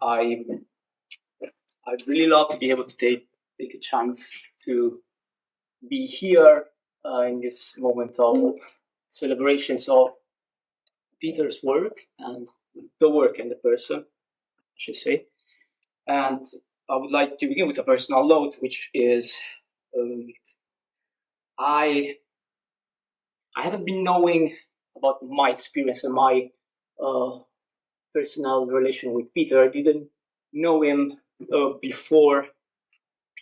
I'd really love to be able to take a chance to be here in this moment of celebrations of Peter's work and the work and the person, I should say. And I would like to begin with a personal note, which is I haven't been knowing about my experience and my personal relation with Peter. I didn't know him before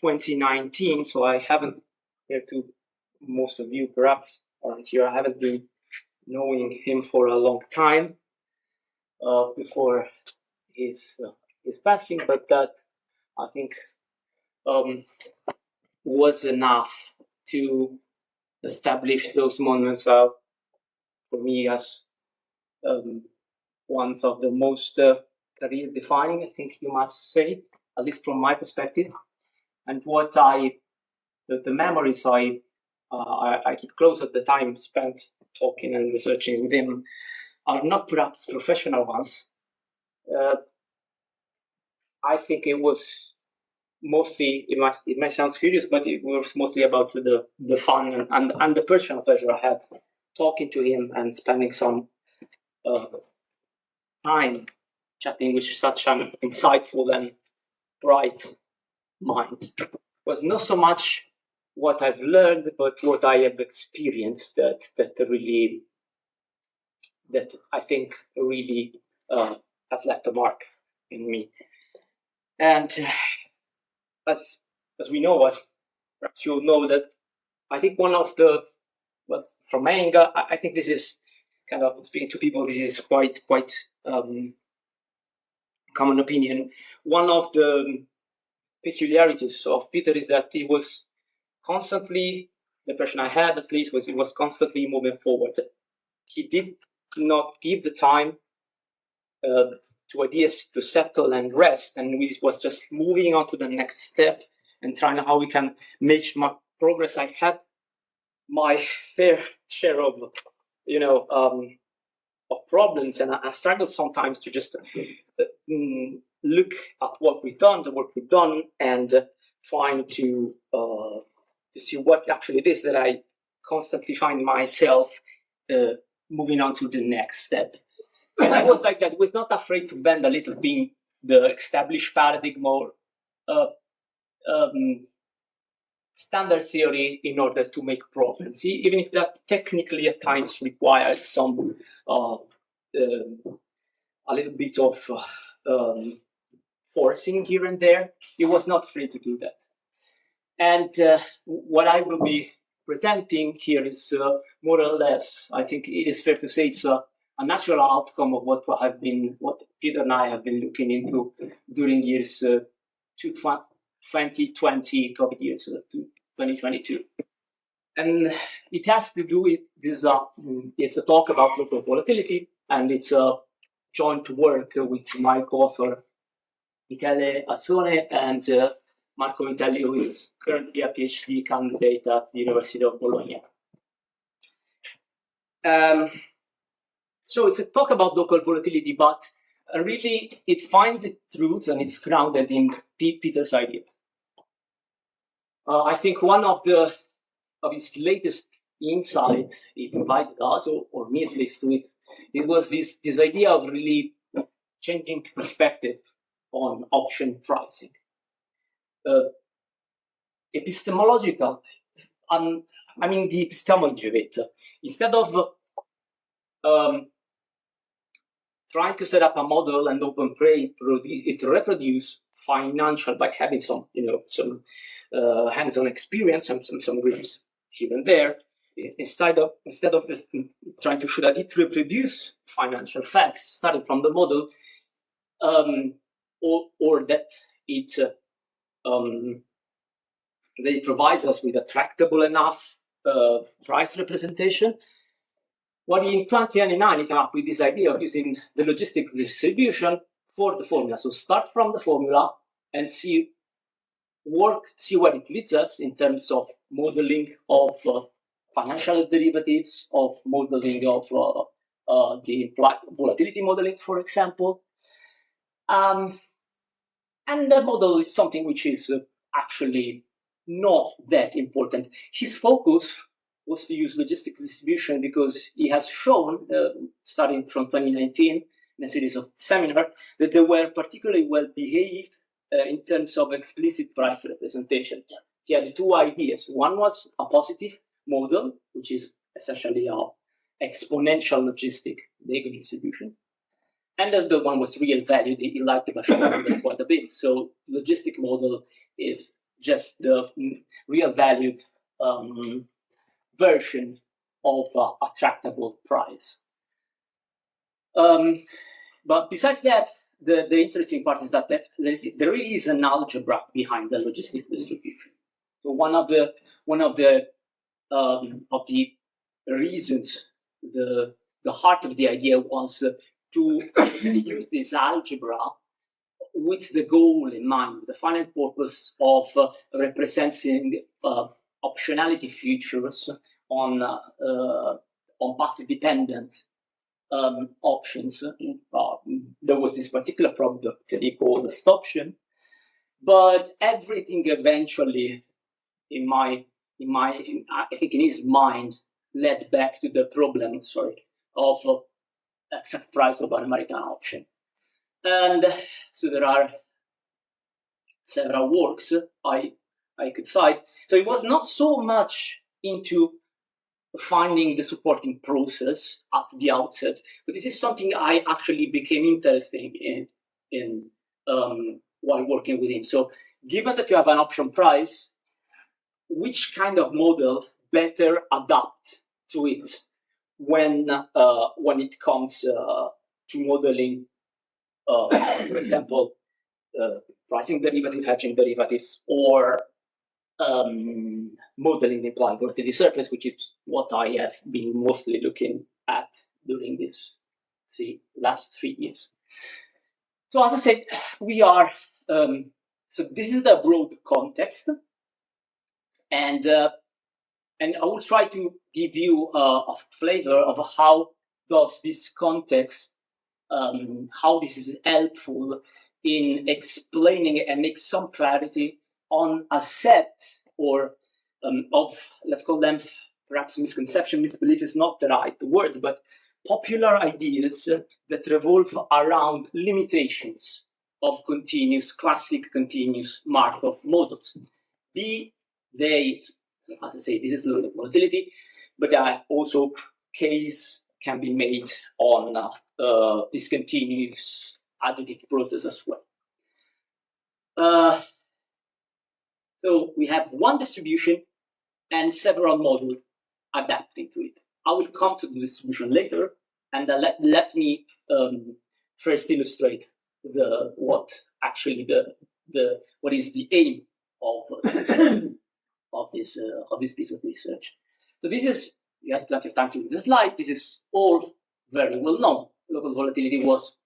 2019, so I haven't, compared to most of you perhaps around here, I haven't been knowing him for a long time before his passing, but that I think was enough to establish those moments for me as ones of the most career defining, I think you must say, at least from my perspective. And what the memories I keep close at the time spent talking and researching with him are not perhaps professional ones. I think it was mostly, it might sound serious, but it was mostly about the fun and the personal pleasure I had talking to him and spending some time chatting with such an insightful and bright mind. It was not so much what I've learned, but what I have experienced that I think really has left a mark in me. And as we know, as perhaps you'll know, that I think one of the, well, from my angle, I think this is kind of speaking to people, this is quite common opinion. One of the peculiarities of Peter is that he was constantly, the impression I had at least was he was constantly moving forward. He did not give the time to ideas to settle and rest, and we was just moving on to the next step and trying how we can make more progress. I had my fair share of, of problems, and I struggled sometimes to just look at what we've done, the work we've done, and trying to see what actually it is that I constantly find myself moving on to the next step. And I was like that. I was not afraid to bend a little, being the established paradigm or standard theory in order to make problems, even if that technically at times required some a little bit of forcing here and there. He was not free to do that. And what I will be presenting here is more or less, I think it is fair to say, it's a natural outcome of what Peter and I have been looking into during years 2020, COVID years, to 2022. And it has to do with this, it's a talk about local volatility, and it's a joint work with my co-author, Michele Azzone, and Marco Vitelli, who is currently a PhD candidate at the University of Bologna. So it's a talk about local volatility, but really it finds its roots and it's grounded in Peter's ideas. I think one of his latest insight he provided us, or me at least, to it was this idea of really changing perspective on option pricing. Epistemological, I mean the epistemology of it. Instead of trying to set up a model and open it reproduce financial by having some hands-on experience and some groups here and there. Instead of trying to show that it reproduce financial facts starting from the model, or that it provides us with a tractable enough price representation. What in 2009 he came up with this idea of using the logistics distribution for the formula. So start from the formula and see where it leads us in terms of modeling of financial derivatives, of modeling of the volatility modeling, for example. And the model is something which is actually not that important. His focus was to use logistic distribution because he has shown, starting from 2019, in a series of seminars, that they were particularly well behaved in terms of explicit price representation. He had two ideas. One was a positive model, which is essentially an exponential logistic Lagrange distribution. And the other one was real valued. He liked the machine model quite a bit. So the logistic model is just the real valued version of a tractable price. But besides that, the interesting part is that there really is an algebra behind the logistic distribution. So one of the reasons, the heart of the idea was to use this algebra with the goal in mind, the final purpose of representing optionality features on path-dependent options. There was this particular problem that called the stoption, but everything eventually, I think in his mind, led back to the problem, of exact price of an American option. And so there are several works I could cite. So it was not so much into finding the supporting process at the outset, but this is something I actually became interested in while working with him. So given that you have an option price, which kind of model better adapt to it when it comes to modeling, for example, pricing derivative, hedging derivatives, or modeling the implied volatility surface, which is what I have been mostly looking at during this last 3 years. So as I said, we are, so this is the broad context, and I will try to give you a flavor of how does this context, how this is helpful in explaining and make some clarity on a set of, let's call them perhaps misconception, misbelief is not the right word, but popular ideas that revolve around limitations of classic continuous Markov models. Be they, so as I say, this is the volatility, but also case can be made on discontinuous additive process as well. So we have one distribution and several models adapting to it. I will come to the distribution later, and let me first illustrate what is the aim of this piece of research. So this is, you have plenty of time to read the slide. This is all very well known. Local volatility was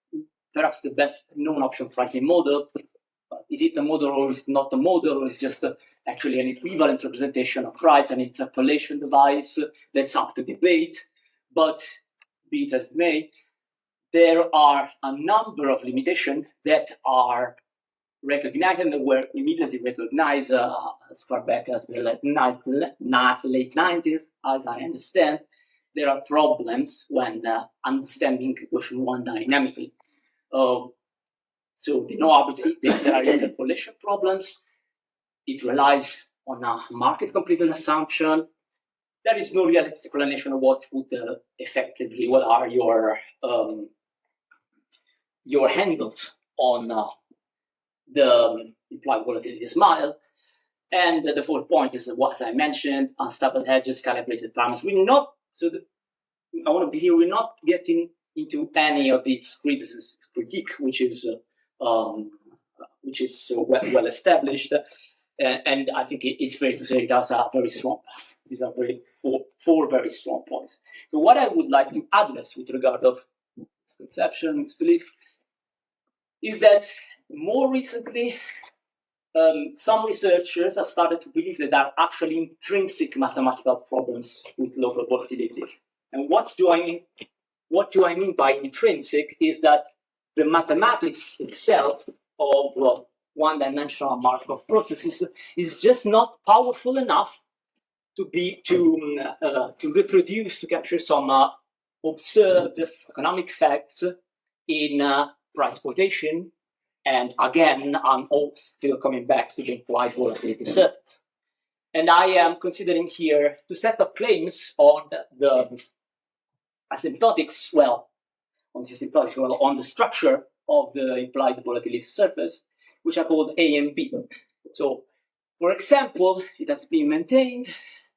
perhaps the best known option pricing model. But is it a model or is it not a model, or is it just actually an equivalent representation of price, an interpolation device? That's up to debate. But be it as it may, there are a number of limitations that are recognized and were immediately recognized as far back as the late 90s, as I understand. There are problems when understanding equation 1 dynamically. So there are interpolation problems. It relies on a market completion assumption. There is no real explanation of what would what are your handles on the implied volatility smile. And the fourth point is what I mentioned: unstable hedges, calibrated parameters. I want to be here. We're not getting into any of these critique, which is so well established, and I think it's fair to say that's a very strong. These are four very strong points. So what I would like to address with regard of misconception, misbelief, is that more recently, some researchers have started to believe that there are actually intrinsic mathematical problems with local volatility. And what do I mean? What do I mean by intrinsic is that the mathematics itself of one-dimensional Markov processes is just not powerful enough to reproduce, to capture some observed economic facts in price quotation. And again, I'm still coming back to the implied volatility surface. And I am considering here to set up claims on the asymptotics, on the structure of the implied volatility surface, which are called A and B. So, for example, it has been maintained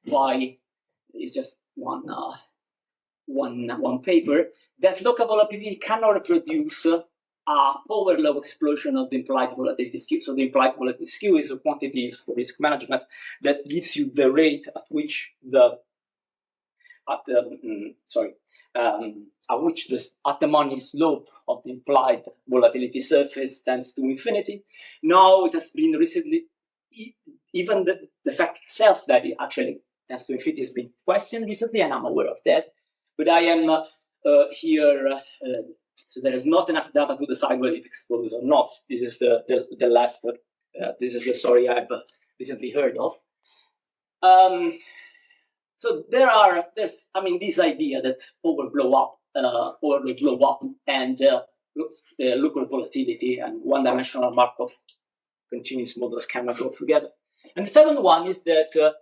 by, it's just one paper, that local volatility cannot reproduce a power law explosion of the implied volatility skew. So the implied volatility skew is a quantity used for risk management that gives you the rate at which the money slope of the implied volatility surface tends to infinity. Now it has been recently, even the fact itself that it actually tends to infinity has been questioned recently, and I'm aware of that. But I am here, so there is not enough data to decide whether it explodes or not. This is the last, this is the story I've recently heard of. So there's this idea that power blow up and local volatility and one-dimensional Markov continuous models cannot go together. And the second one is that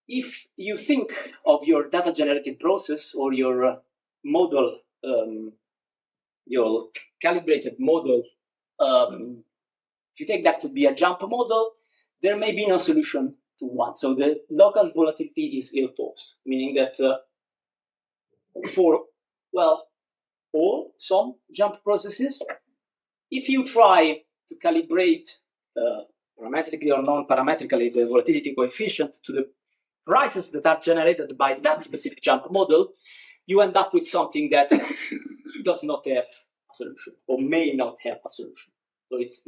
if you think of your data generating process or your model, your calibrated model, if you take that to be a jump model, there may be no solution to one. So the local volatility is ill-posed, meaning that for some jump processes, if you try to calibrate parametrically or non-parametrically the volatility coefficient to the prices that are generated by that specific jump model, you end up with something that does not have a solution or may not have a solution. So it's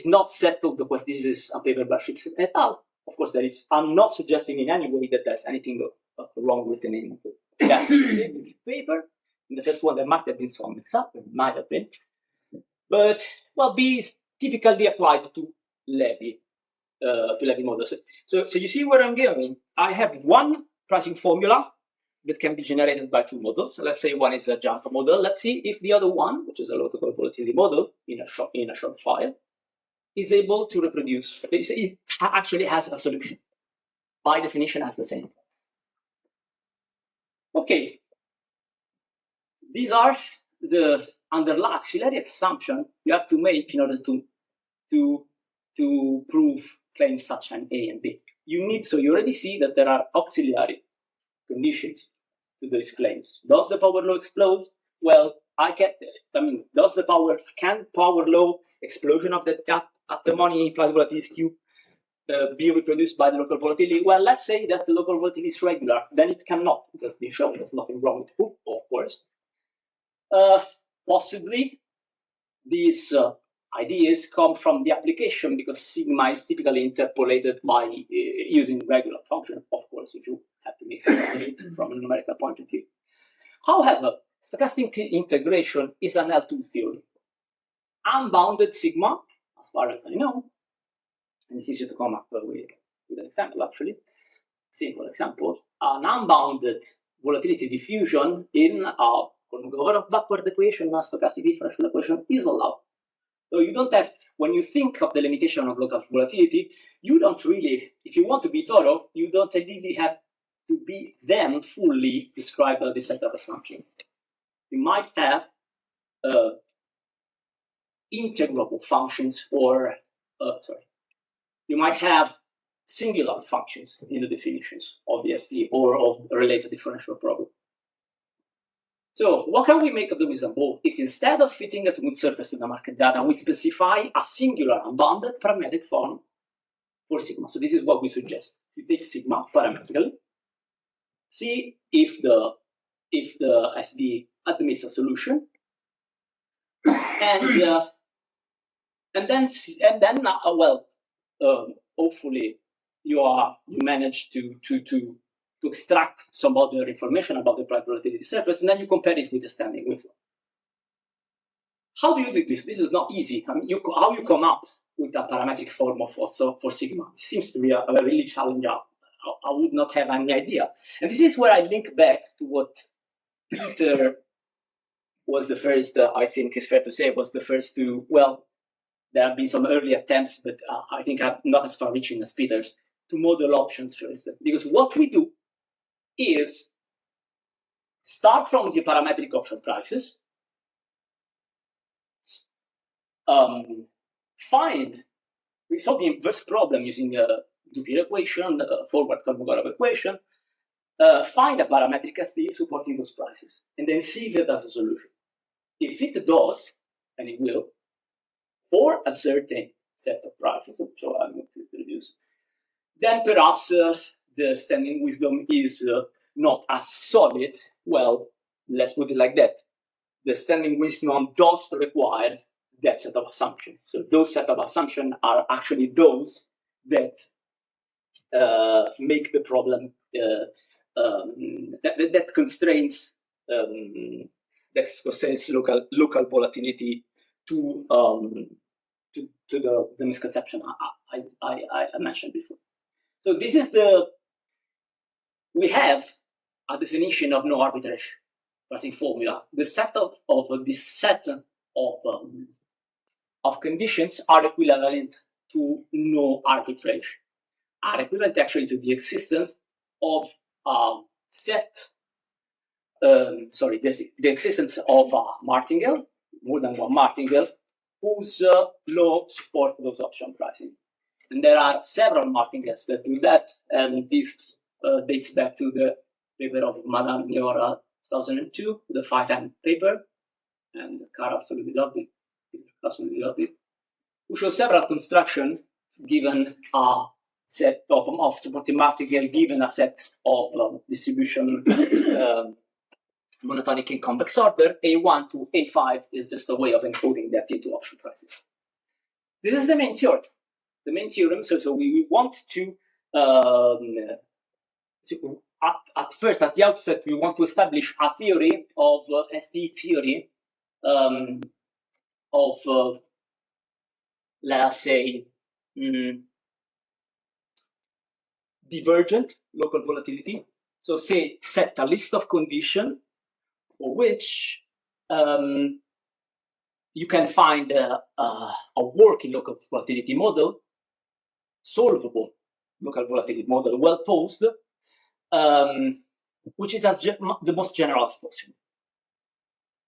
not settled because this is a paper by Fitz et al. Of course, I'm not suggesting in any way that there's anything wrong with the name of that specific paper. In the first one, there might have been some example, might have been. But, B is typically applied to Levy models. So you see where I'm going. I have one pricing formula that can be generated by two models. So let's say one is a jump model. Let's see if the other one, which is a local volatility model in a short file, is able to reproduce. It actually has a solution. By definition, has the same. Okay. These are the underlying auxiliary assumption you have to make in order to prove claims such as A and B. You already see that there are auxiliary conditions to these claims. Does the power law explode? Well, does the power law explosion of the at the money plus volatility skew be reproduced by the local volatility? Well, let's say that the local volatility is regular, then it cannot. It has been shown. There's nothing wrong with the proof, of course. Possibly, these ideas come from the application because sigma is typically interpolated by using regular function, of course, if you have to make it from a numerical point of view. However, stochastic integration is an L2 theory. Unbounded sigma, as far as I know, and it's easy to come up with an example, actually, simple example, an unbounded volatility diffusion in a of backward equation, a stochastic differential equation is allowed. So you don't have, when you think of the limitation of local volatility, you don't really, if you want to be thorough, you don't really have to be then fully described by this set of assumptions. You might have integrable functions or, you might have singular functions in the definitions of the ST or of a related differential problem. So what can we make of the example if instead of fitting a smooth surface to the market data, we specify a singular unbounded parametric form for sigma? So this is what we suggest. You take sigma parametrically, see if the SD admits a solution, and then hopefully you manage to extract some other information about the implied volatility surface, and then you compare it with the standing wisdom. how do you do this? This is not easy. I mean, how you come up with a parametric form of also for sigma? It seems to be a really challenging. I would not have any idea. And this is where I link back to what Peter was the first, I think it's fair to say, was the first to, well, there have been some early attempts, but I think I'm not as far reaching as Peter's, to model options first. Because what we do is start from the parametric option prices, we solve the inverse problem using a Dupire equation, forward Kolmogorov equation, find a parametric ST supporting those prices, and then see if it has a solution. If it does, and it will, for a certain set of prices, so I'm going to introduce, then perhaps the standing wisdom is not as solid. Well, let's put it like that. The standing wisdom does require that set of assumptions. So those set of assumptions are actually those that make the problem that constrains local volatility to the misconception I mentioned before. So this is we have a definition of no arbitrage pricing formula. The setup of this set of conditions are equivalent to no arbitrage, are equivalent actually to the existence of the existence of a martingale, more than one martingale, whose law supports those option pricing. And there are several martingales that do that, and this dates back to the paper of Madame Leora 2002, the 5M paper, and Carr absolutely loved it, who shows several constructions given a set of supporting martingale, given a set of distribution monotonic in convex order. A1 to A5 is just a way of encoding that into option prices. This is the main theorem. The main theorem, so we want to at first, at the outset, we want to establish a theory of SD theory of, let us say, divergent local volatility. So say set a list of conditions for which you can find a working local volatility model, solvable local volatility model, well posed, which is the most general as possible.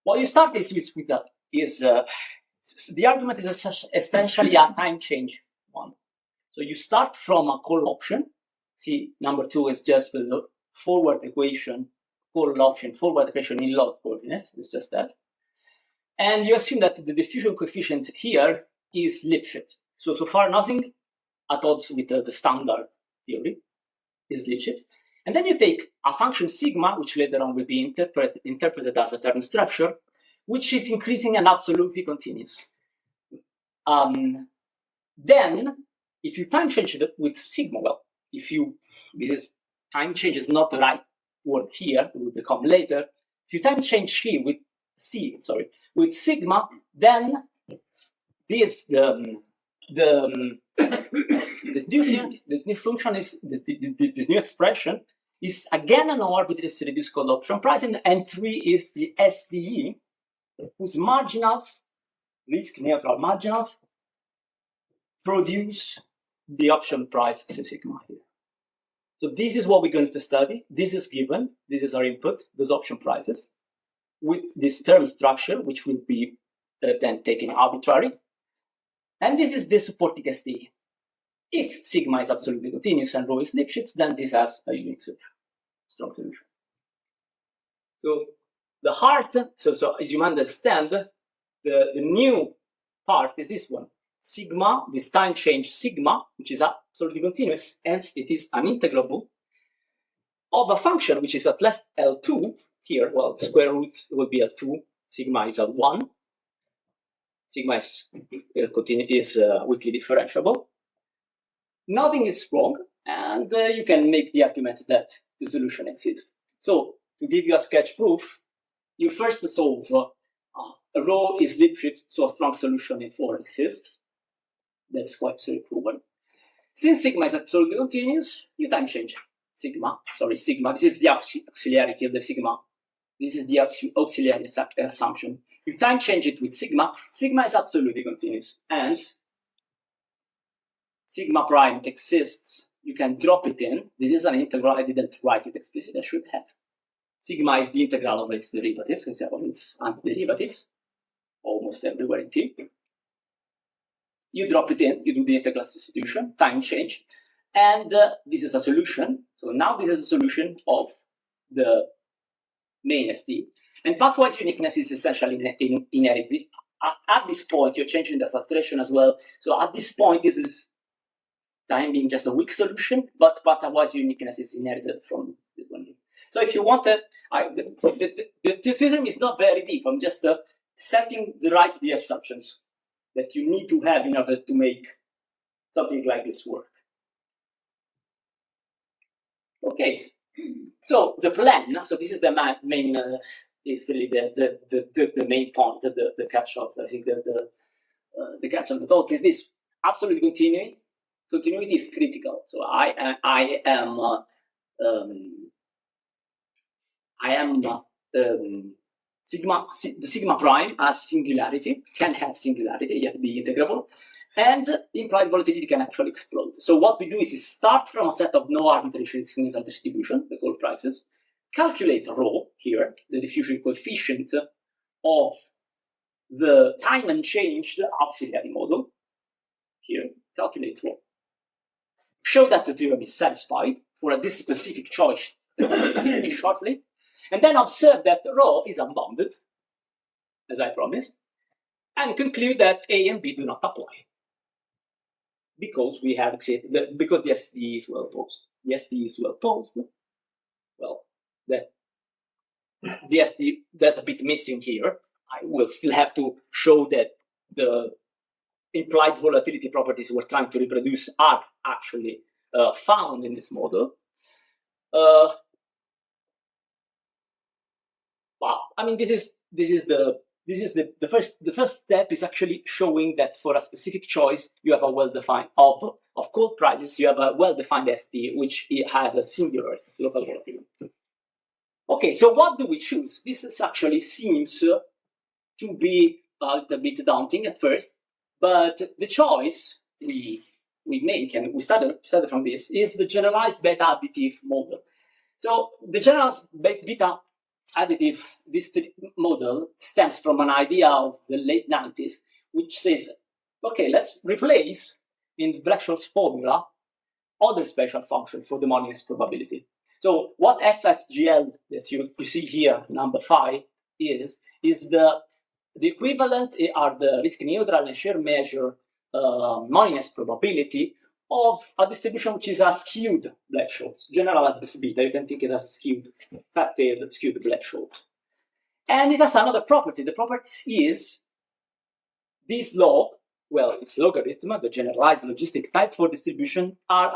What you start with that is the argument is essentially a time change one. So you start from a call option. See, number 2 is just the forward equation, call option, forward equation in log coordinates. It's just that. And you assume that the diffusion coefficient here is Lipschitz. So far, nothing at odds with the standard theory is Lipschitz. And then you take a function sigma, which later on will be interpreted as a term structure, which is increasing and absolutely continuous. Then, if you time change it with sigma, well, time change is not the right word here, it will become later. If you time change here with sigma, then this new function is this new expression is again an arbitrary reduced call option pricing, and 3 is the SDE, whose marginals, risk neutral marginals, produce the option price sigma here. So this is what we're going to study. This is given. This is our input, those option prices, with this term structure, which will be then taken arbitrary. And this is the supporting ST. If sigma is absolutely continuous and rho is Lipschitz, then this has a unique solution, strong solution. So the heart, so as you understand, the new part is this one. Sigma, this time change sigma, which is absolutely continuous, hence it is an integrable of a function which is at least L2 here. Well, square root will be L2, sigma is L1, sigma is weakly differentiable. Nothing is wrong, and you can make the argument that the solution exists. So to give you a sketch proof, you first solve rho is Lipschitz, so a strong solution in 4 exists. That's quite straightforward. Since sigma is absolutely continuous, you time change sigma. This is the auxiliarity of the sigma. This is the auxiliary assumption. You time change it with sigma. Sigma is absolutely continuous. Hence, sigma prime exists. You can drop it in. This is an integral. I didn't write it explicitly. I should have. Sigma is the integral of its derivative, instead of its antiderivative, almost everywhere in T. You drop it in, you do the integral substitution, time change, and this is a solution. So now this is a solution of the main SD. And pathwise uniqueness is essentially inherited. At this point, you're changing the filtration as well. So at this point, this is time being just a weak solution, but pathwise uniqueness is inherited from this one. So if you wanted, the theorem is not very deep. I'm just setting the assumptions that you need to have in order to make something like this work. Okay, so the plan. So this is the main. Is really the main point, the catch of. I think the catch of the talk is this: absolute continuity. Continuity is critical. So I am the sigma prime has singularity, can have singularity, yet be integrable, and implied volatility can actually explode. So what we do is start from a set of no arbitrary significant distribution, the gold prices, calculate rho here, the diffusion coefficient of the time unchanged auxiliary model, here, calculate rho. Show that the theorem is satisfied for this specific choice shortly, and then observe that rho is unbounded, as I promised, and conclude that A and B do not apply. Because we have because the SD is well posed. The SD is well posed. Well, the SD, there's a bit missing here. I will still have to show that the implied volatility properties we're trying to reproduce are actually found in this model. Well, I mean, the first step is actually showing that for a specific choice you have a well-defined of gold prices, you have a well-defined SD which has a singular local volatility. Okay, so what do we choose? This is actually seems to be a little bit daunting at first, but the choice we make, and we started from this, is the generalized beta additive model. So the generalized beta additive model stems from an idea of the late 90s, which says, okay, let's replace in the Black-Scholes formula other special function for the moneyness probability. So what FSGL that you see here, number 5, is the equivalent are the risk neutral and shear measure moneyness probability of a distribution which is a skewed Black-Scholes, general address beta. You can think it as a skewed, fat-tailed, skewed Black-Scholes. And it has another property. The property is this law, well, its logarithm, the generalized logistic type 4 distribution, are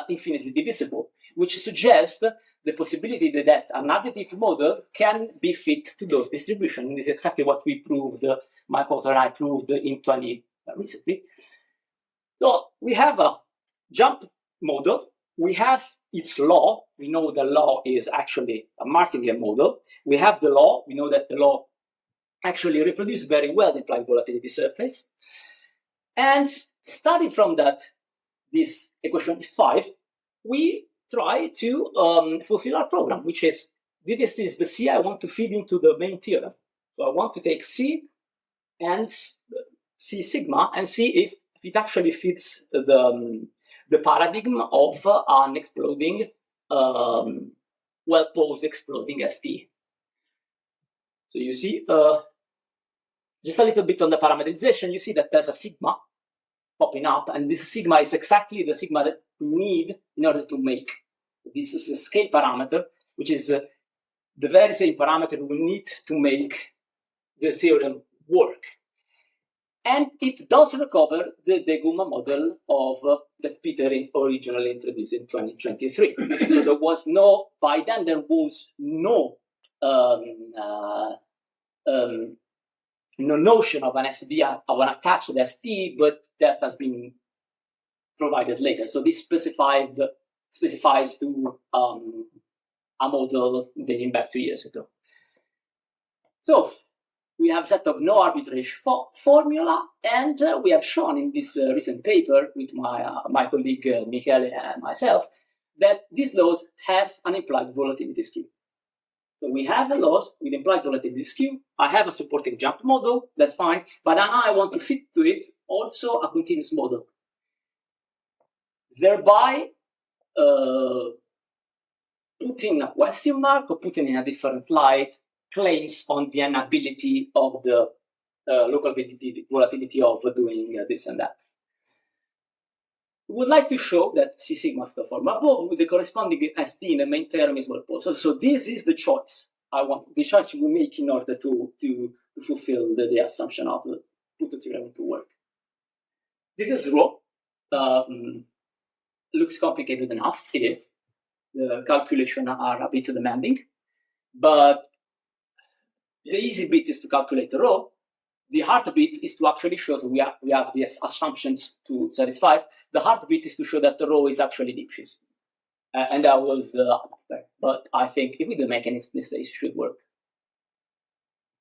infinitely divisible, which suggests the possibility that an additive model can be fit to those distributions. And this is exactly what we proved, my co-author and I proved in 20 recently. So we have a jump model. We have its law. We know the law is actually a martingale model. We have the law. We know that the law actually reproduces very well the implied volatility surface. And starting from that, this equation 5, we try to fulfill our program, which is, this is the C I want to feed into the main theorem. So I want to take C and C sigma and see if it actually fits the paradigm of an exploding, well-posed exploding ST. So you see, just a little bit on the parameterization, you see that there's a sigma popping up, and this sigma is exactly the sigma that we need in order to make. This is a scale parameter, which is the very same parameter we need to make the theorem work. And it does recover the Guma model of that Peter originally introduced in 2023. So there was no, by then there was no no notion of an SD, of an attached SD, but that has been provided later. So this specifies to a model dating back 2 years ago. So we have a set of no arbitrage formula, and we have shown in this recent paper with my colleague Michele and myself that these laws have an implied volatility skew. So we have a loss with implied volatility skew. I have a supporting jump model, that's fine, but now I want to fit to it also a continuous model, thereby putting a question mark or putting in a different light claims on the inability of the local volatility of doing this and that. We would like to show that C sigma of the form above with the corresponding SD in the main term is well posed. So this is the choice the choice we make in order to fulfill the assumption of the put the theorem to work. This is rho. Looks complicated enough. It is. The calculations are a bit demanding, but the easy bit is to calculate the rho. The hard bit is to actually show we have these assumptions to satisfy. The hard bit is to show that the rho is actually Lipschitz. And that was but I think if we do mechanism, this should work.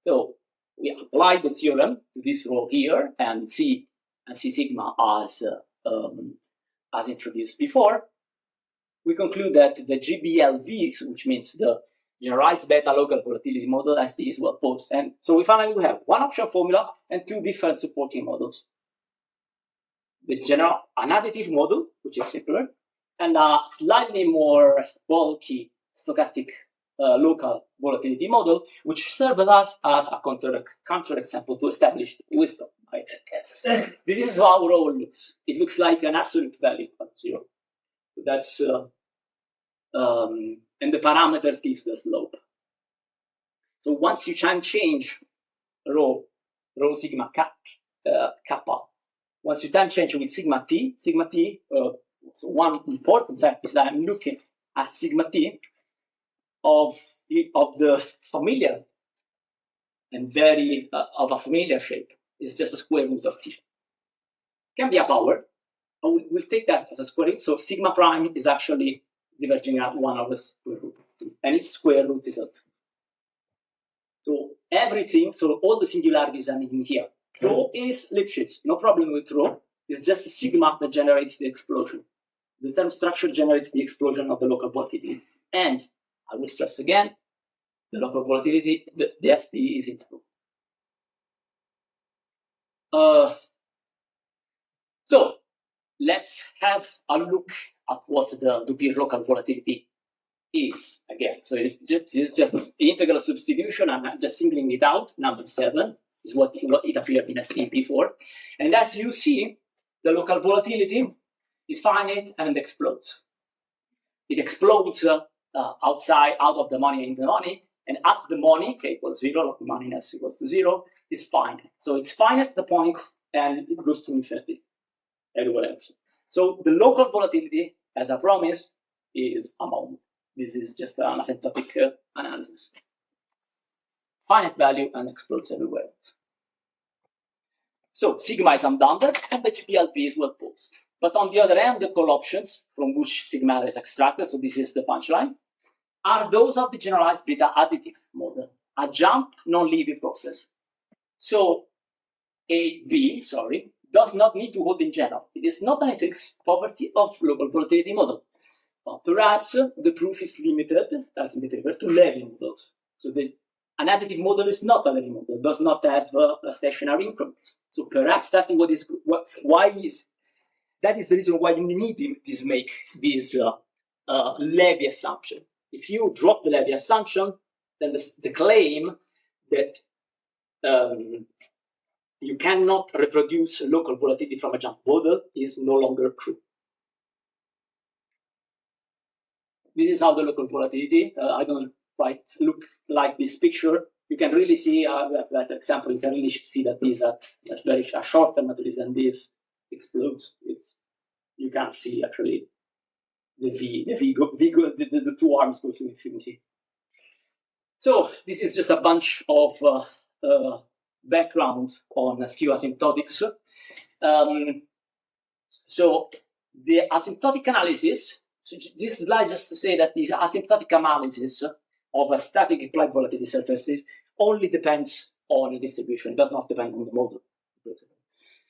So we apply the theorem to this rho here and C sigma as introduced before. We conclude that the GBLV, which means the generalized beta local volatility model, SD is well posed. And so we finally have one option formula and two different supporting models. The general, an additive model, which is simpler, and a slightly more bulky stochastic local volatility model, which serves us as a counterexample to establish wisdom. Right? This is how rho looks. It looks like an absolute value of 0. So that's and the parameters gives the slope. So once you can change rho sigma kappa, once you time change with sigma t, so one important fact is that I'm looking at sigma t of the familiar and very of a familiar shape. It's just a square root of t. Can be a power. We'll take that as a square root. So sigma prime is actually diverging at 1 over the square root of 2, and its square root is at 2. So everything, so all the singularities are in here. Rho is Lipschitz, no problem with rho. It's just a sigma that generates the explosion. The term structure generates the explosion of the local volatility. And I will stress again, the local volatility, the SD is integral. So let's have a look at what the Dupir local volatility is again. So it's just integral substitution. I'm just singling it out. Number 7 is what it appeared in SD before. And as you see, the local volatility is finite and explodes. It explodes outside, out of the money, in the money, and at the money, k equals 0, money in S equals to 0, is finite. So it's finite at the point, and it goes to infinity everywhere else. So the local volatility, as I promised, is a moment. This is just an asymptotic analysis. Finite value and explodes everywhere else. So sigma is unbounded, and the GPLP is well posed. But on the other hand, the call options from which sigma is extracted, so this is the punchline, are those of the generalized beta additive model, a jump non-linear process. So AB, does not need to hold in general. It is not an intrinsic property of local volatility model. Perhaps the proof is limited, as in the paper, to Levy models. So an additive model is not a Levy model, does not have a stationary increments. So perhaps that is the reason why you need to make this Levy assumption. If you drop the Levy assumption, then the claim that you cannot reproduce local volatility from a jump model is no longer true. This is how the local volatility, I don't quite look like this picture. You can really see that example, you can really see that these are very shorter matrices than this explodes. You can't see actually the two arms go to infinity. So this is just a bunch of background on skew asymptotics. So the asymptotic analysis, so this slide just to say that this asymptotic analysis of a static implied volatility surfaces only depends on the distribution, it does not depend on the model.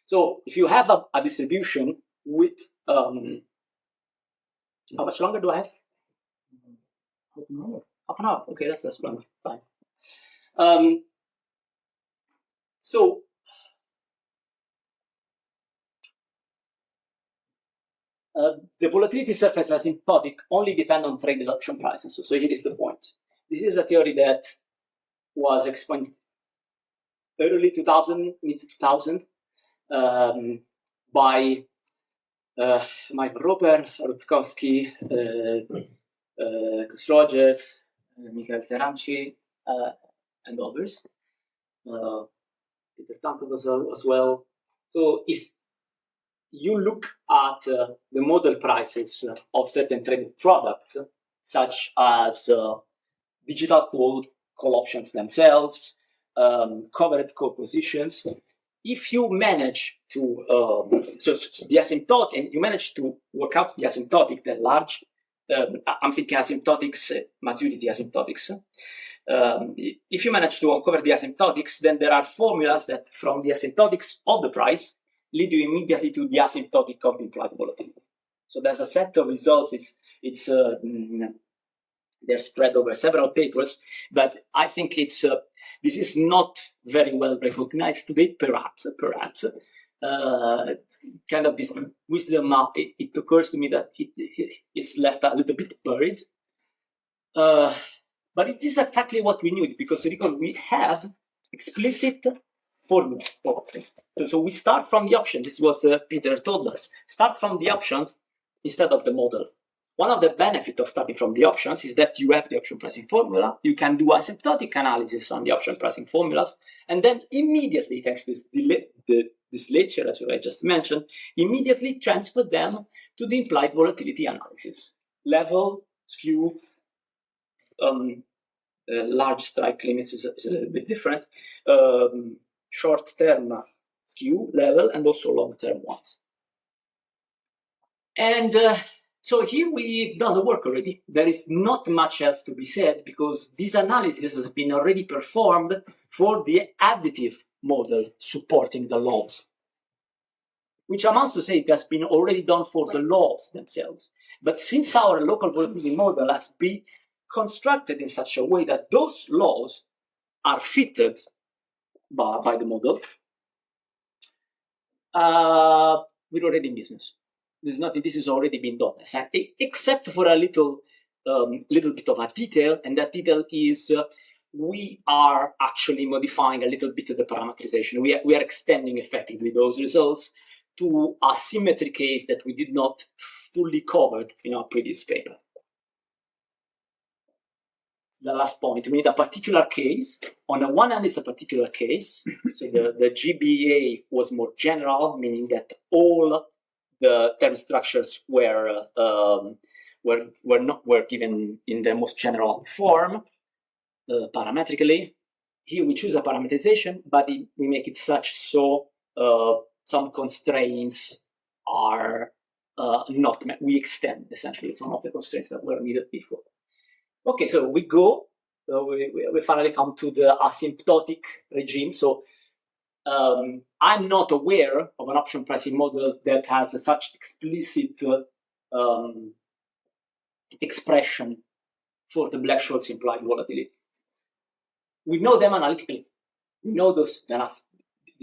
So if you have a distribution with, how much longer do I have? Half an hour. Okay, that's fine. So the volatility surface asymptotic only depend on traded option prices. So here is the point. This is a theory that was explained early 2000, mid 2000, by Michael Roper, Rutkowski, Rogers, Michael Terranci, and others. Peter Tanto as well. So if you look at the model prices of certain traded products, such as digital call options themselves, covered call positions, if you manage to so the asymptotic, and you manage to work out the asymptotic, the large, I'm thinking asymptotics, maturity asymptotics. If you manage to uncover the asymptotics, then there are formulas that from the asymptotics of the price lead you immediately to the asymptotic of the implied volatility. So there's a set of results. They're spread over several papers, but I think this is not very well recognized today. Perhaps, kind of this wisdom. It occurs to me that it's left a little bit buried. But it is exactly what we need, because we have explicit formulas for it. So we start from the option. This was Peter told us. Start from the options instead of the model. One of the benefits of starting from the options is that you have the option pricing formula. You can do asymptotic analysis on the option pricing formulas, and then immediately, thanks to this lecture, as I just mentioned, immediately transfer them to the implied volatility analysis. Level, skew, large strike limits is a little bit different. Short-term skew, level, and also long-term ones. And so here we've done the work already. There is not much else to be said, because this analysis has been already performed for the additive model supporting the laws, which amounts to say it has been already done for the laws themselves. But since our local volatility model has been constructed in such a way that those laws are fitted by the model, we're already in business. This has already been done, except for a little bit of a detail, and that detail is we are actually modifying a little bit of the parameterization. We are extending effectively those results to a symmetry case that we did not fully cover in our previous paper. The last point, we need a particular case. On the one hand, it's a particular case. So the GBA was more general, meaning that all the term structures were given in the most general form, parametrically. Here we choose a parameterization, but we make it such so some constraints are not met. We extend essentially some of the constraints that were needed before. Okay, so we finally come to the asymptotic regime. So I'm not aware of an option pricing model that has such explicit expression for the Black-Scholes implied volatility. We know them analytically. We know this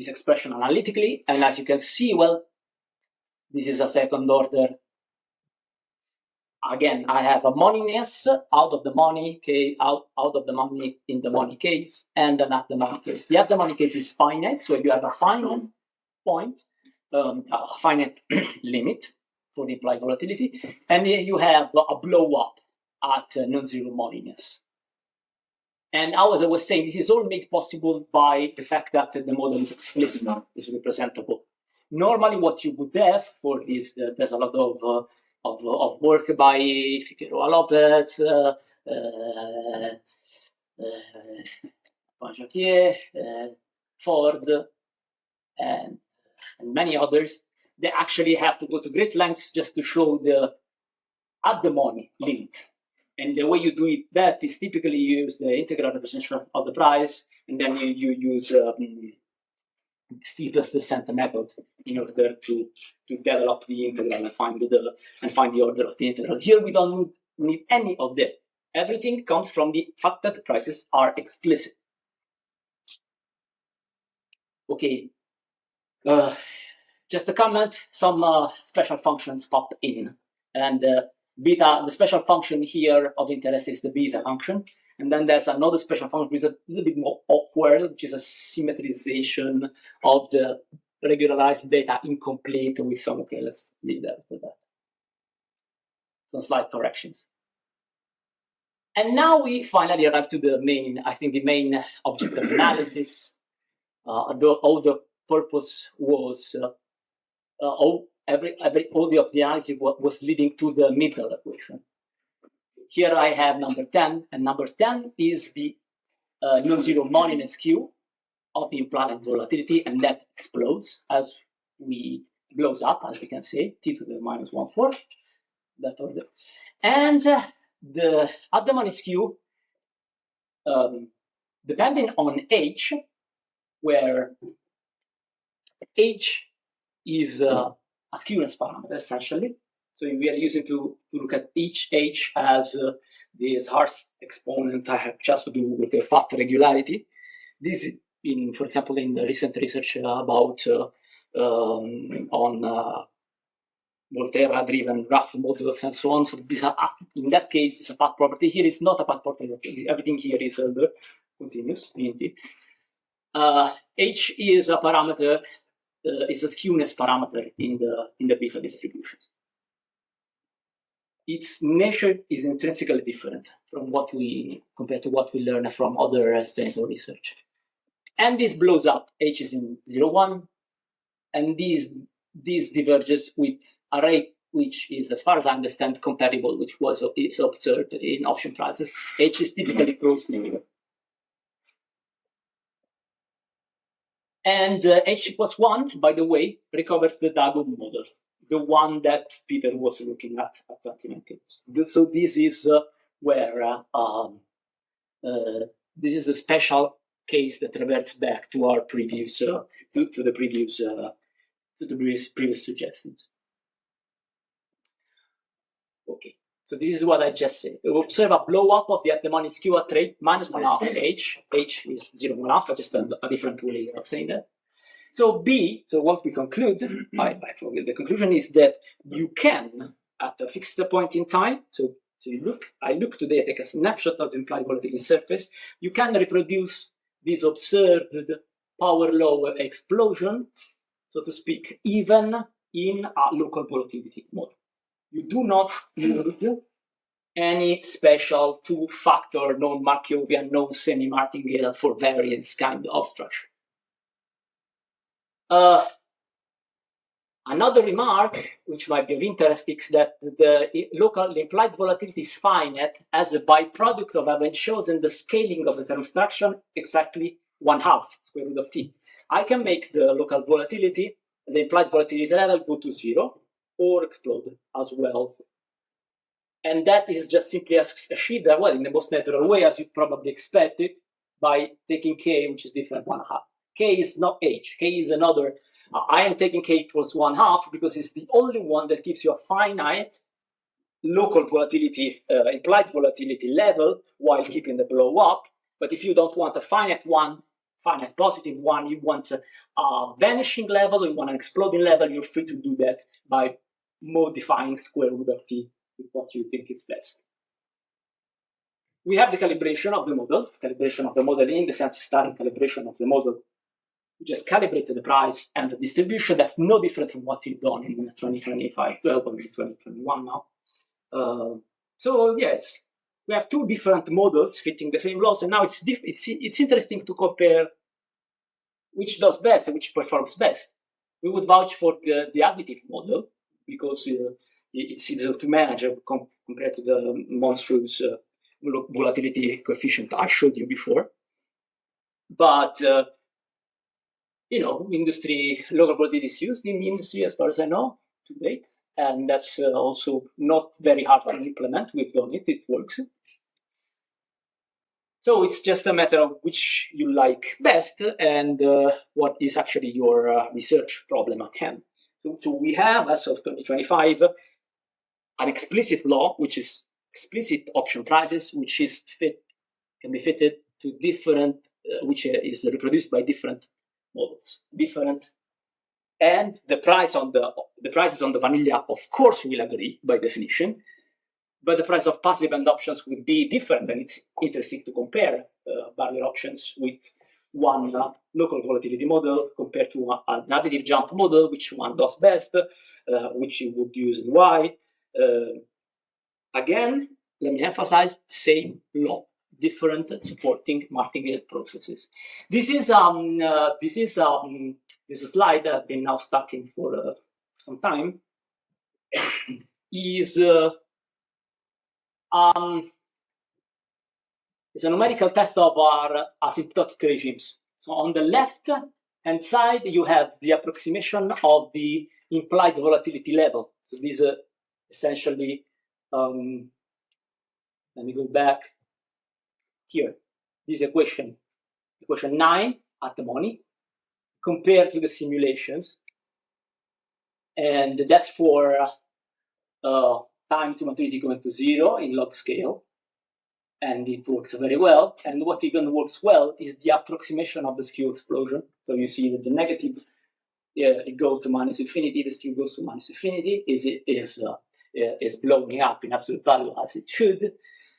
expression analytically, and as you can see, well, this is a second order. Again, I have a moneyness out of the money in the money case, and an at the money case. The at the money case is finite, so you have a finite point, a finite limit for the implied volatility, and you have a blow up at non-zero moneyness. And as I was saying, this is all made possible by the fact that the model is explicit, is representable. Normally, what you would have for this, there's a lot of work by Figueroa Lopez, Pajatier, Ford, and many others, they actually have to go to great lengths just to show the at-the-money limit. And the way you do that is typically you use the integral representation of the price, and then you use steepest descent method in order to develop the integral and find the order of the integral. Here we don't need any of that. Everything comes from the fact that the prices are explicit. Okay. Just a comment, some special functions popped in. And beta, the special function here of interest is the beta function. And then there's another special function which is a little bit more awkward, which is a symmetrization of the regularized beta incomplete with some, okay, let's leave that for that. Some slight corrections. And now we finally arrive to the main, I think the main object of analysis. All the purpose was, all of the analysis was leading to the middle equation. Here I have number 10, and number 10 is the non-zero moneyness Q of the implied volatility, and that explodes as we blows up, as we can say, t to the minus 1/4, that order. And the at-the-moneyness Q, depending on H, where H is a skewness parameter, essentially. So we are using to look at each H as this Hartz exponent I have just to do with the path regularity. This, for example, in the recent research about on Volterra-driven graph models and so on. So this, in that case, it's a path property. Here it's not a path property. Everything here is continuous, int. H is a parameter. It's a skewness parameter in the beta distributions. Its nature is intrinsically different from compared to what we learn from other strains of research. And this blows up. H is in 0, 1, and this diverges with a rate which is, as far as I understand, compatible, which is observed in option prices. H is typically close to 0. And H equals 1, by the way, recovers the Dagon model, the one that Peter was looking at 2019. So this is where this is the special case that reverts back to our previous to the previous suggestions. Okay, so this is what I just said. We observe a blow up of the at-the-moneyness Q at rate minus 1/2 H. H is 0, 1/2, just a different way of saying that. So B, so what we conclude, I forget the conclusion is that you can, at a fixed point in time, so I look today, take a snapshot of the implied volatility surface, you can reproduce this observed power law explosion, so to speak, even in a local volatility model. You do not use any special two-factor, non-Markovian, non-semi-martingale for variance kind of structure. Another remark, which might be of interest, is that the implied volatility is finite as a byproduct of having chosen the scaling of the term structure exactly 1/2 square root of t. I can make the local volatility, the implied volatility level, go to 0 or explode as well. And that is just simply achieved well in the most natural way, as you probably expected, by taking k, which is different 1/2. K is not H. K is another. I am taking k equals 1/2 because it's the only one that gives you a finite local volatility, implied volatility level while keeping the blow up. But if you don't want a finite one, finite positive one, you want a vanishing level, or you want an exploding level, you're free to do that by modifying square root of t with what you think is best. We have the calibration of the model. Calibration of the model in the sense starting calibration of the model. We just calibrated the price and the distribution. That's no different from what we've done in 2025, well, in 2021 now. So yes, we have two different models fitting the same laws, and now it's interesting to compare which does best and which performs best. We would vouch for the additive model because it's easier to manage compared to the monstrous volatility coefficient I showed you before. But industry local volatility is used in the industry, as far as I know, to date, and that's also not very hard to implement. We've done it; it works. So it's just a matter of which you like best and what is actually your research problem at hand. So we have, as of 2025, an explicit law, which is explicit option prices, which is can be fitted to different, which is reproduced by different models, and the prices on the vanilla, of course, will agree by definition, but the price of path-dependent options would be different, and it's interesting to compare barrier options with one local volatility model compared to an additive jump model, which one does best, which you would use and why. Again, let me emphasize, same law, different supporting martingale processes. This is a slide that I've been now stuck in for some time. Is it's a numerical test of our asymptotic regimes. So on the left-hand side, you have the approximation of the implied volatility level. So this essentially, let me go back here. This equation 9 at the money, compared to the simulations. And that's for time to maturity going to 0 in log scale. And it works very well. And what even works well is the approximation of the skew explosion. So you see that the negative, it goes to minus infinity, the skew goes to minus infinity, is blowing up in absolute value as it should.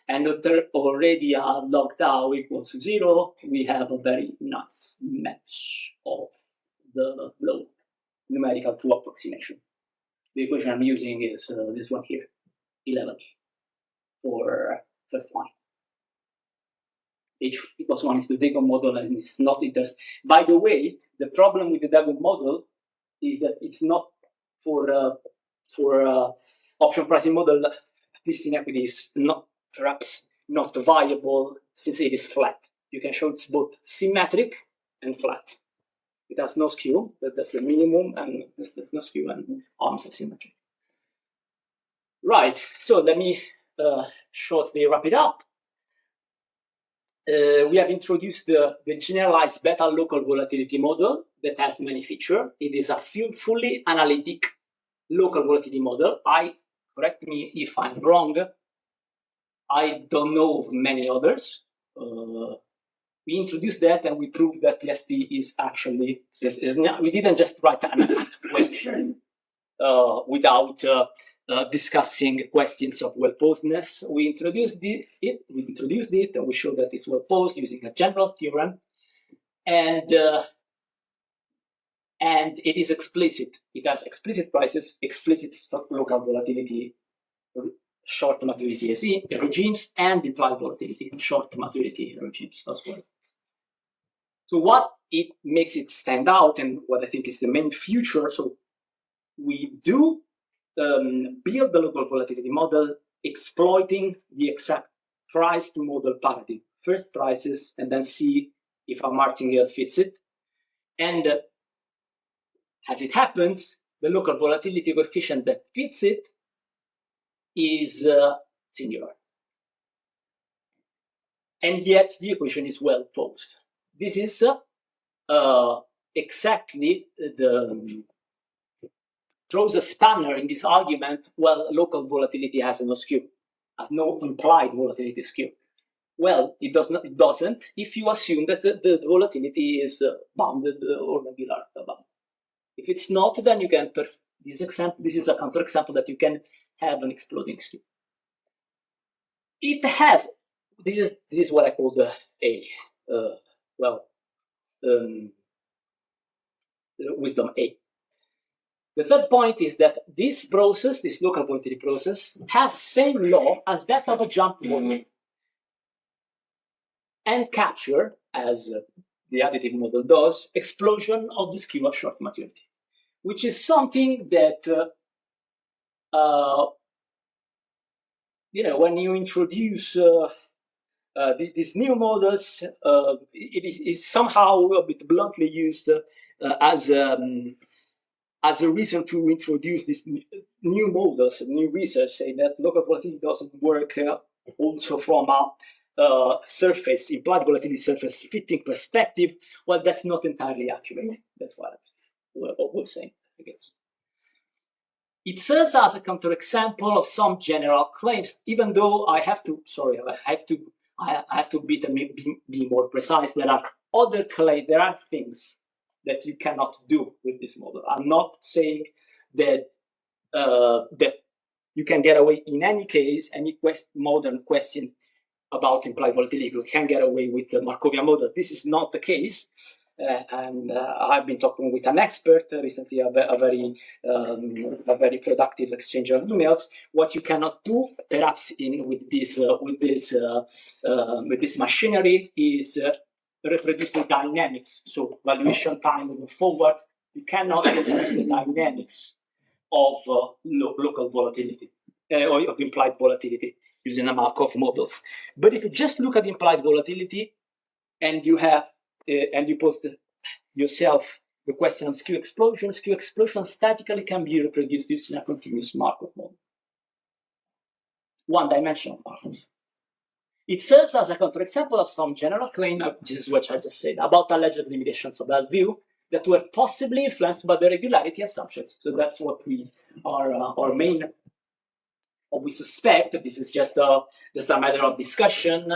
And already at log tau equals to 0, we have a very nice match of the blow, numerical to approximation. The equation I'm using is this one here, 11, for first line. H equals 1 is the Dagon model, and it's not interesting. By the way, the problem with the Dagon model is that it's not for option pricing model. This inequity is not perhaps not viable since it is flat. You can show it's both symmetric and flat. It has no skew, but that's the minimum, and there's no skew, and arms are symmetric. Right. So let me shortly wrap it up. We have introduced the generalized beta local volatility model that has many features. It is a fully analytic local volatility model. Correct me if I'm wrong, I don't know of many others. We introduced that and we proved that the ST is actually, we didn't just write an equation without discussing questions of well-posedness. We introduced it, and we showed that it's well-posed using a general theorem, and it is explicit. It has explicit prices, explicit local volatility, short maturity regimes, and implied volatility, short maturity regimes as well. So what it makes it stand out, and what I think is the main feature, so we do build the local volatility model exploiting the exact price to model paradigm. First prices, and then see if a martingale fits it. And as it happens, the local volatility coefficient that fits it is singular. And yet the equation is well posed. This is exactly throws a spanner in this argument. Well, local volatility has no skew, has no implied volatility skew. Well, it doesn't if you assume that the volatility is bounded or regular bound. If it's not, then you can this is a counterexample that you can have an exploding skew. It has this is what I call the wisdom A. The third point is that this process, this local volatility process, has the same law as that of a jump model, and capture, as the additive model does, explosion of the skew of short maturity, which is something that when you introduce these new models, it is somehow a bit bluntly used as a reason to introduce these new models, new research, saying that local volatility doesn't work also from a surface, implied volatility surface fitting perspective. Well, that's not entirely accurate. That's what we're saying, I guess. It serves as a counterexample of some general claims, even though I have to be more precise. There are other claims, there are things that you cannot do with this model. I'm not saying that that you can get away in any case, any modern question about implied volatility, you can get away with the Markovian model. This is not the case. And I've been talking with an expert recently, a very productive exchange of emails. What you cannot do, perhaps with this machinery, is reproduce the dynamics. So valuation time moving forward, you cannot reproduce the dynamics of local volatility or of implied volatility using a Markov models. But if you just look at implied volatility and you have and you pose yourself the question of skew explosions statically can be reproduced using a continuous Markov model. One-dimensional Markov. It serves as a counterexample of some general claim, this is what I just said, about alleged limitations of that view that were possibly influenced by the regularity assumptions. So that's what we are our main, or we suspect. This is just a matter of discussion.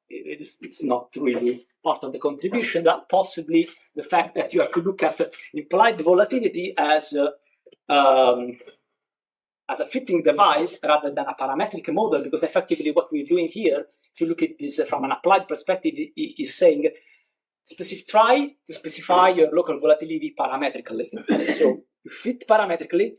It's not really part of the contribution, that possibly the fact that you have to look at implied volatility as a fitting device rather than a parametric model, because effectively what we're doing here, if you look at this from an applied perspective, is saying try to specify your local volatility parametrically. So you fit parametrically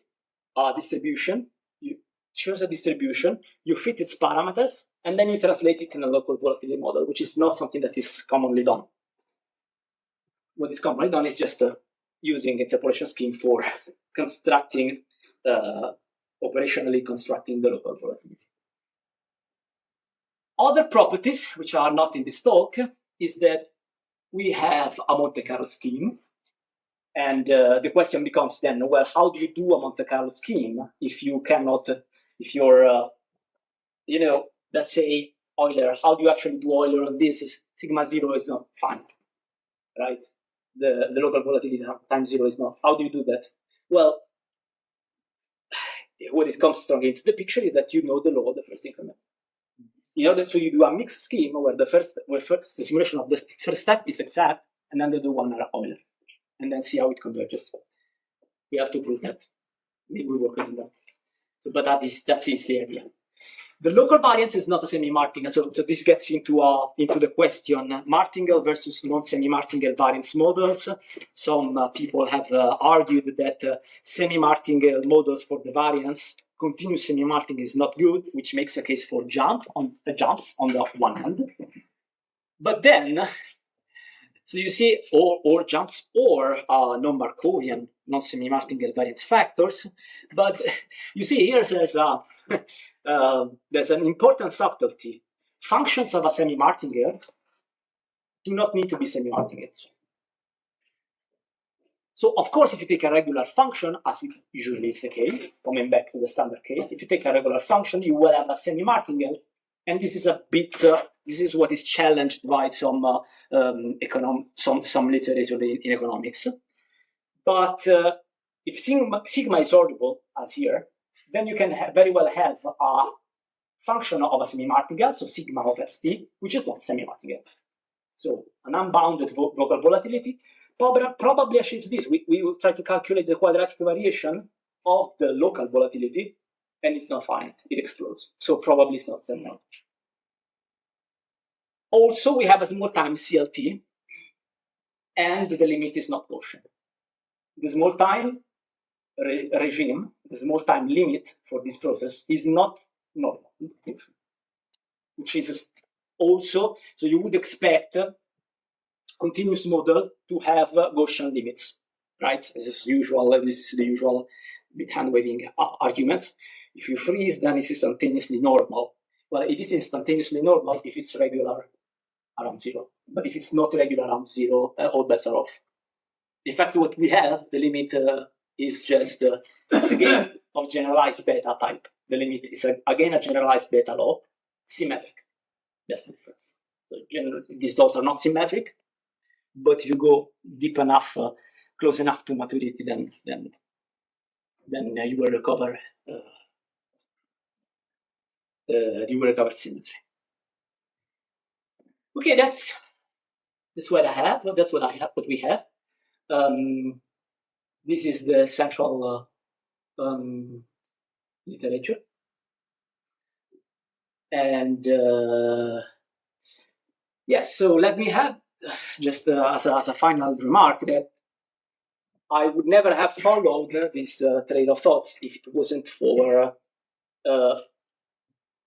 a distribution, you choose a distribution, you fit its parameters, and then you translate it in a local volatility model, which is not something that is commonly done. What is commonly done is just using interpolation scheme for constructing, operationally constructing the local volatility. Other properties, which are not in this talk, is that we have a Monte Carlo scheme. And the question becomes then, well, how do you do a Monte Carlo scheme if you cannot, if you're, let's say Euler, how do you actually do Euler on this? Sigma 0 is not fine, right? The local volatility times 0 is not. How do you do that? Well, when it comes strongly into the picture is that you know the law of the first increment. So you do a mixed scheme where the simulation of the first step is exact, and then the other one are Euler, and then see how it converges. We have to prove that. Maybe we work on that. So, but that is the idea. The local variance is not a semi-martingale, so this gets into the question martingale versus non-semi-martingale variance models. Some people have argued that semi-martingale models for the variance, continuous semi-martingale is not good, which makes a case for jumps on the one hand. But then, so you see, or jumps or non-Markovian, non-semi-martingale variance factors. But you see here there's an important subtlety. Functions of a semi-martingale do not need to be semi-martingale. So of course, if you take a regular function, as usually is the case, coming back to the standard case, if you take a regular function, you will have a semi-martingale. And this is this is what is challenged by some literature in economics. But if sigma is soluble, as here, then you can very well have a function of a semi-martingale, so sigma of st, which is not semi-martingale. So an unbounded local volatility probably achieves this. We will try to calculate the quadratic variation of the local volatility, and it's not finite, it explodes. So probably it's not semi-martingale. Also, we have a small time CLT, and the limit is not Gaussian. The small time regime, the small time limit for this process is not normal, which is also, so you would expect continuous model to have Gaussian limits, right? This is the usual hand-waving argument. If you freeze, then it's instantaneously normal. Well, it is instantaneously normal if it's regular around zero. But if it's not regular around zero, all bets are off. In fact, what we have, the limit is just it's a game of generalized beta type. The limit is again a generalized beta law, symmetric. That's the difference. So these laws are not symmetric, but if you go deep enough, close enough to maturity, then you will recover. You will recover symmetry. Okay, that's what I have. That's what I have. What we have. This is the central literature, and yes. So let me have just as a final remark that I would never have followed this trail of thoughts if it wasn't for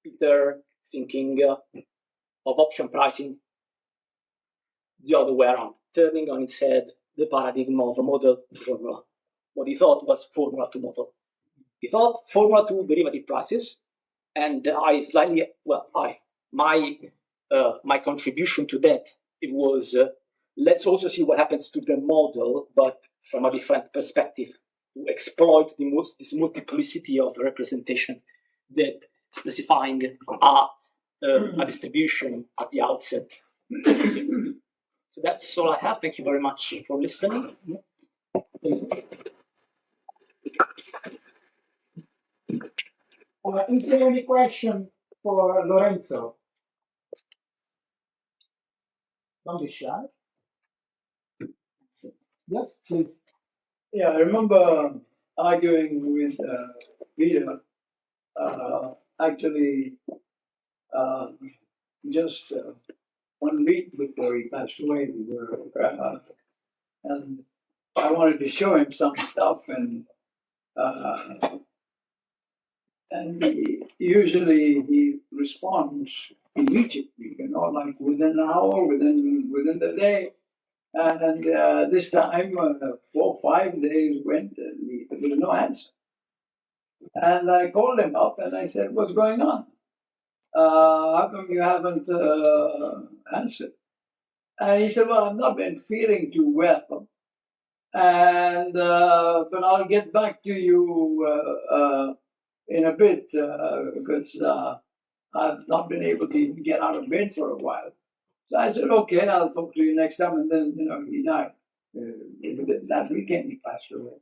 Peter thinking of option pricing the other way around, turning on its head the paradigm of a model to formula. What he thought was formula to model. He thought formula to derivative prices, and my contribution to that, it was let's also see what happens to the model, but from a different perspective, to exploit this multiplicity of representation that specifying a distribution at the outset. So that's all I have. Thank you very much for listening. Is there any question for Lorenzo? Don't be shy. Yes, please. Yeah, I remember arguing with Peter. Actually, just 1 week before he passed away, we were, and I wanted to show him some stuff, and usually he responds immediately, like within an hour, within the day. And this time, 4 or 5 days went, and there was no answer. And I called him up and I said, "What's going on? How come you haven't answered?" And he said, "Well, I've not been feeling too well, and but I'll get back to you in a bit because I've not been able to even get out of bed for a while." So I said, "Okay, I'll talk to you next time." And then, he died. That weekend he passed away.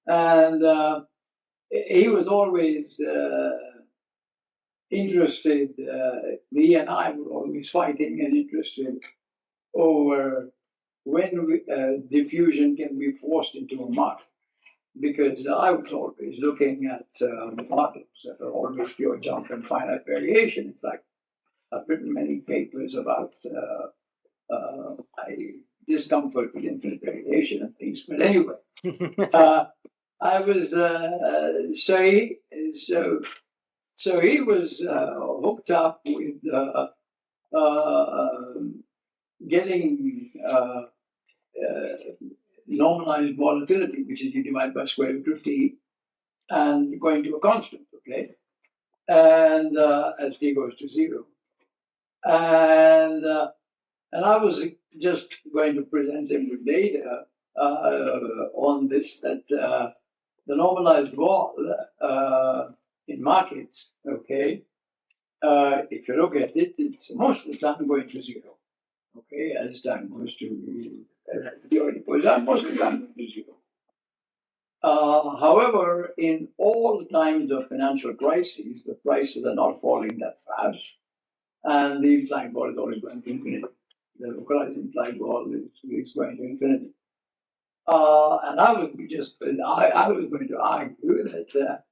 And he was always interested. He and I were always fighting and interested over when diffusion can be forced into a model. Because I was always looking at models that are always pure jump and finite variation. In fact, I've written many papers about my discomfort with infinite variation and things. But anyway, I was so he was hooked up with getting normalized volatility, which is you divide by square root of t, and going to a constant, okay, and as t goes to 0. And I was just going to present him with data on this, that the normalized vol in markets, okay, if you look at it, it's most of the time going to 0. Okay, as time goes to most of the time going to 0. However, in all times of financial crises, the prices are not falling that fast, and the implied vol is always going to infinity. The localized implied vol is going to infinity. And I was going to argue that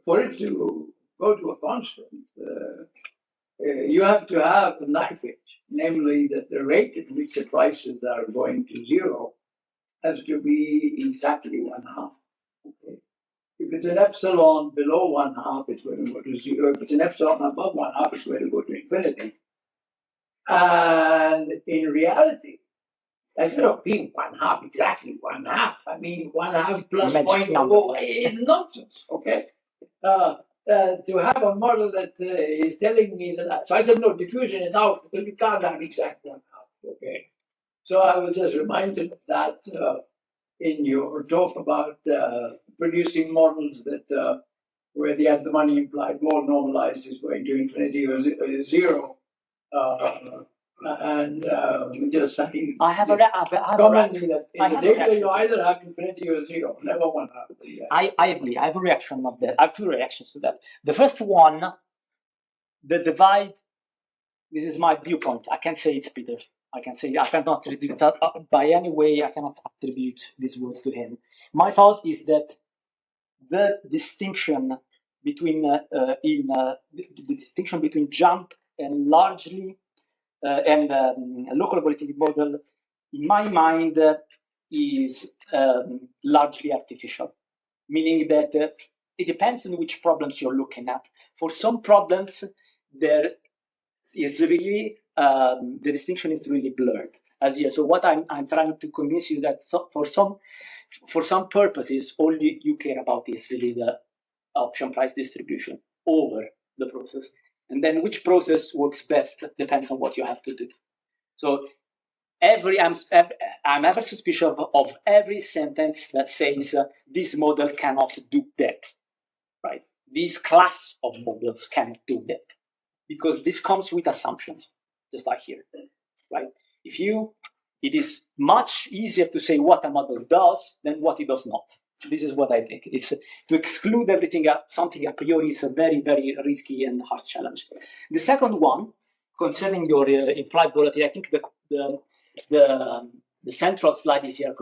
for it to go to a constant, you have to have a knife edge, namely that the rate at which the prices are going to 0 has to be exactly 1/2. Okay. If it's an epsilon below 1/2, it's going to go to 0. If it's an epsilon above 1/2, it's going to go to infinity. And in reality, instead of being 1/2, exactly 1/2, I mean 1/2 plus 0.0 is nonsense. Okay. to have a model that is telling me that. So I said, no, diffusion is out, because you can't have exact one out. Okay. So I was just reminded of that in your talk about producing models that where the antimony implied more normalized is going to infinity or zero. And just saying, I have a commonly that in I the have a data reaction. you either have infinity or zero, never one half. I agree. I have a reaction of that. I have two reactions to that. The first one, the divide. This is my viewpoint. I can't say it's Peter. I can say I cannot attribute that by any way. I cannot attribute these words to him. My thought is that the distinction between the distinction between jump and largely and local volatility model, in my mind, is largely artificial, meaning that it depends on which problems you're looking at. For some problems, there is really the distinction is really blurred. So what I'm trying to convince you that for some purposes, all you care about is really the option price distribution over the process. And then which process works best depends on what you have to do. So I'm ever suspicious of every sentence that says this model cannot do that, right? This class of models cannot do that, because this comes with assumptions, just like here, right? It is much easier to say what a model does than what it does not. This is what I think. It's to exclude everything, something a priori is a very, very risky and hard challenge. The second one, concerning your implied volatility, I think the central slide is here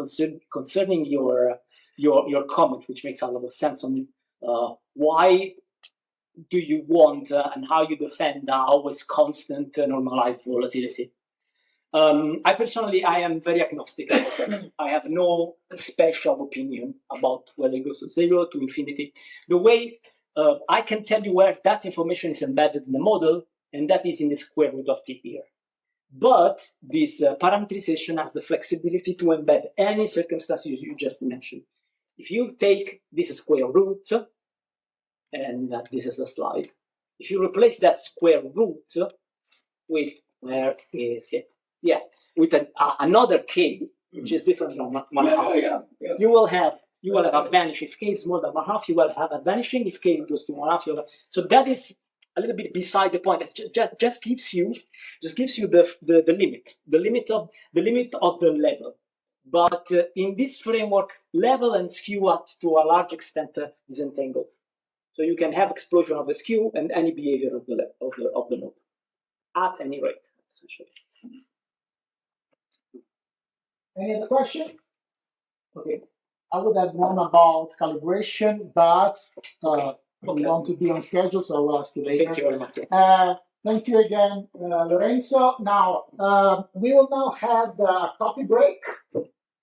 concerning your comment, which makes a lot of sense on why do you want and how you defend always constant normalized volatility. I personally, I am very agnostic. I have no special opinion about whether it goes to 0 to infinity. The way I can tell you where that information is embedded in the model, and that is in the square root of t here. But this parameterization has the flexibility to embed any circumstances you just mentioned. If you take this square root, and this is the slide, if you replace that square root with, where is it? Yeah, with another k, which is different from 1.5. You will have a vanishing. If k is more than 1.5, you will have a vanishing. If k goes to 1.5, you will have. So that is a little bit beside the point. It just gives you the limit of the level. But in this framework, level and skew are to a large extent disentangled. So you can have explosion of the skew and any behavior of the node at any rate, essentially. Any other question? Okay. I would have one about calibration, but we want to be on schedule, so I will ask you later. Thank you very much. Thank you again, Lorenzo. Now, we will now have the coffee break.